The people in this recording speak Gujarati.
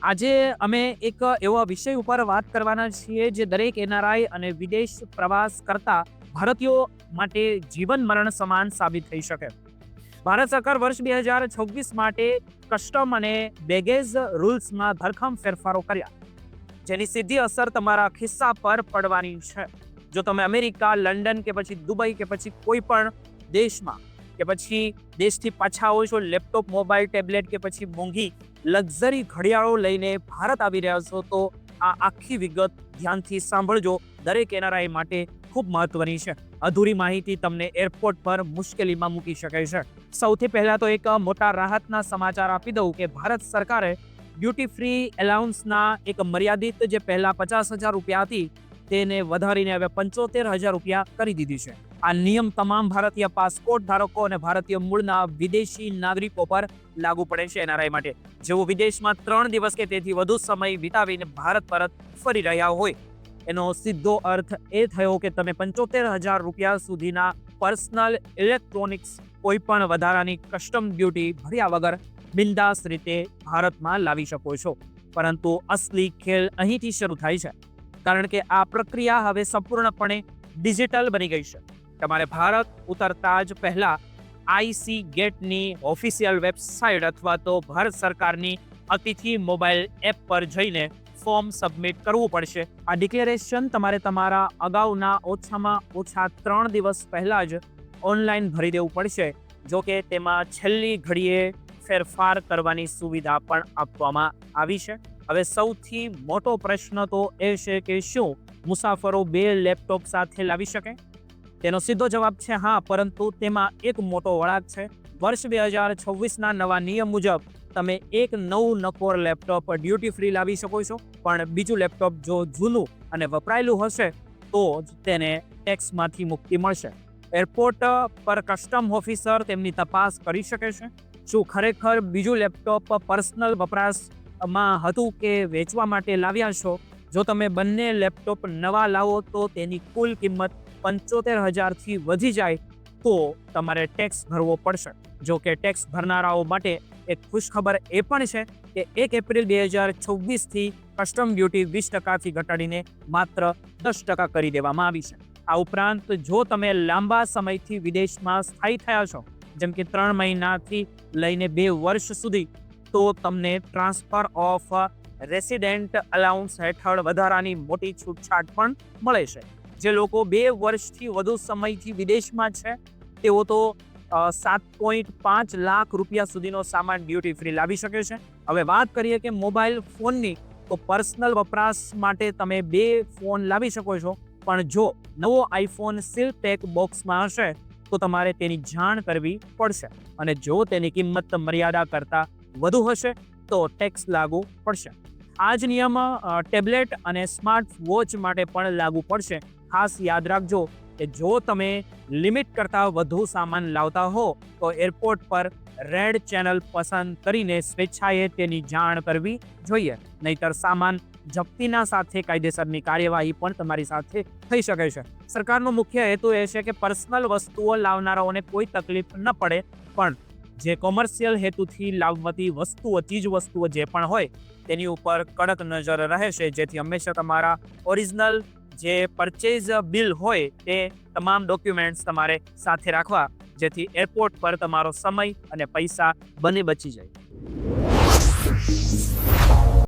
આજે અમે એક એવા વિષય ઉપર વાત કરવાના છીએ જે દરેક એનઆરઆઈ અને વિદેશ પ્રવાસ કરતા ભારતીયો માટે જીવન મરણ સમાન સાબિત થઈ શકે. ભારત સરકાર વર્ષ 2026 માટે કસ્ટમ અને બેગેજ રૂલ્સમાં ધરખમ ફેરફારો કર્યા, જેની સીધી અસર તમારા ખિસ્સા પર પડવાની છે. જો તમે અમેરિકા, લંડન કે પછી દુબઈ કે પછી કોઈ પણ દેશમાં કે પછી દેશથી પાછા આવો છો, લેપટોપ, મોબાઈલ, ટેબ્લેટ કે પછી મોંઘી લક્ઝરી ઘડિયાળો લઈને ભારત આવી રહ્યા છો, તો આ આખી વિગત ધ્યાનથી સાંભળજો. દરેક એનઆરઆઈ માટે ખૂબ મહત્વની છે. અધૂરી માહિતી તમને એરપોર્ટ પર મુશ્કેલીમાં મૂકી શકે છે. સૌથી પહેલા તો એક મોટા રાહતના સમાચાર આપી દઉં કે ભારત સરકારે ડ્યુટી ફ્રી એલાઉન્સના એક મર્યાદિત જે પહેલા 50,000 રૂપિયા હતી તેને વધારીને હવે 75,000 રૂપિયા કરી દીધી છે. આ નિયમ તમામ ભારતીય પાસપોર્ટ ધારકો અને ભારતીય મૂળના વિદેશી નાગરિકો પર લાગુ પડે છે. એનઆરઆઈ માટે જેઓ વિદેશમાં 3 દિવસ કે તેથી વધુ સમય વિતાવીને ભારત પરત ફરી રહ્યા હોય, એનો સીધો અર્થ એ થયો કે તમે 75,000 રૂપિયા સુધીના પર્સનલ ઇલેક્ટ્રોનિક્સ કોઈ પણ વધારાની કસ્ટમ ડ્યુટી ભર્યા વગર બિંદાસ રીતે ભારતમાં લાવી શકો છો. પરંતુ અસલી ખેલ અહીંથી શરૂ થાય છે, કારણ કે આ પ્રક્રિયા હવે સંપૂર્ણપણે ડિજિટલ બની ગઈ છે. તમારે ભારત ઉતરતા જ પહેલા આઈસી ગેટની ઓફિશિયલ વેબસાઇટ અથવા તો ભારત સરકારની અતિથિ મોબાઈલ એપ પર જઈને ફોર્મ સબમિટ કરવું પડશે. આ ડિક્લેરેશન તમારે તમારા અગાઉના ઓછામાં ઓછા 3 દિવસ પહેલા જ ઓનલાઈન ભરી દેવું પડશે. જો કે તેમાં છેલ્લી ઘડીએ ફેરફાર કરવાની સુવિધા પણ આપવામાં આવી છે. હવે સૌથી મોટો પ્રશ્ન તો એ છે કે શું મુસાફરો 2 લેપટોપ સાથે લાવી શકે? તેનો સીધો જવાબ છે હા, પરંતુ તેમાં એક મોટો વળાંક છે. વર્ષ 2026ના નવા નિયમ મુજબ તમે એક નવું નકોર લેપટોપ ડ્યુટી ફ્રી લાવી શકો છો, પણ બીજું લેપટોપ જો જૂનું અને વપરાયેલું હશે તો જ તેને ટેક્સમાંથી મુક્તિ મળશે. એરપોર્ટ પર કસ્ટમ ઓફિસર તેમની તપાસ કરી શકે છે. શું ખરેખર બીજું લેપટોપ પર્સનલ વપરાશમાં હતું કે વેચવા માટે લાવ્યા છો? જો તમે બંને લેપટોપ નવા લાવો તો તેની કુલ કિંમત 75,000થી વધી જાય તો તમારે ટેક્સ ભરવો પડશે. જો કે ટેક્સ ભરનારાઓ માટે એક ખુશખબર એ પણ છે કે 1 એપ્રિલ 2026થી કસ્ટમ ડ્યુટી 20%થી ઘટાડીને માત્ર 10% કરી દેવામાં આવી છે. આ ઉપરાંત જો તમે લાંબા સમયથી વિદેશમાં સ્થાયી થયા છો, જેમ કે 3 મહિનાથી લઈને 2 વર્ષ સુધી, તો તમને ટ્રાન્સફર ઓફ રેસિડેન્ટ અલાઉન્સ હેઠળ વધારાની મોટી છૂટછાટ પણ મળે છે. જે લોકો 2 વર્ષથી વધુ સમયથી વિદેશમાં છે તેઓ તો 7.5 લાખ રૂપિયા સુધીનો સામાન ડ્યુટી ફ્રી લાવી શકે છે. હવે વાત કરીએ કે મોબાઈલ ફોનની, તો પર્સનલ વપરાશ માટે તમે 2 ફોન લાવી શકો છો, પણ જો નવો આઈફોન સીલ પેક બોક્સમાં હશે તો તમારે તેની જાણ કરવી પડશે, અને જો તેની કિંમત મર્યાદા કરતાં વધુ હશે તો ટેક્સ લાગુ પડશે. આ જ નિયમ ટેબ્લેટ અને સ્માર્ટ વોચ માટે પણ લાગુ પડશે. ખાસ યાદ રાખજો કે જો તમે લિમિટ કરતાં વધુ સામાન લાવતા હો તો એરપોર્ટ પર રેડ ચેનલ પસંદ કરીને સ્વેચ્છાએ તેની જાણ કરવી જોઈએ, નહીતર સામાન જપ્તીના સાથે કાયદેસરની કાર્યવાહી પણ તમારી સાથે થઈ શકે છે. સરકારનો મુખ્ય હેતુ એ છે કે પર્સનલ વસ્તુઓ લાવનારાઓને કોઈ તકલીફ ન પડે, પણ જે કોમર્શિયલ હેતુથી લાવવાતી વસ્તુઓ, ચીજ વસ્તુઓ જે પણ હોય તેની ઉપર કડક નજર રહેશે, જેથી હંમેશા તમારા ઓરિજિનલ જે પરચેઝ બિલ હોય તે તમામ ડોક્યુમેન્ટ્સ તમારે સાથે રાખવા, જેથી એરપોર્ટ પર તમારો સમય અને પૈસા બંને બચી જાય.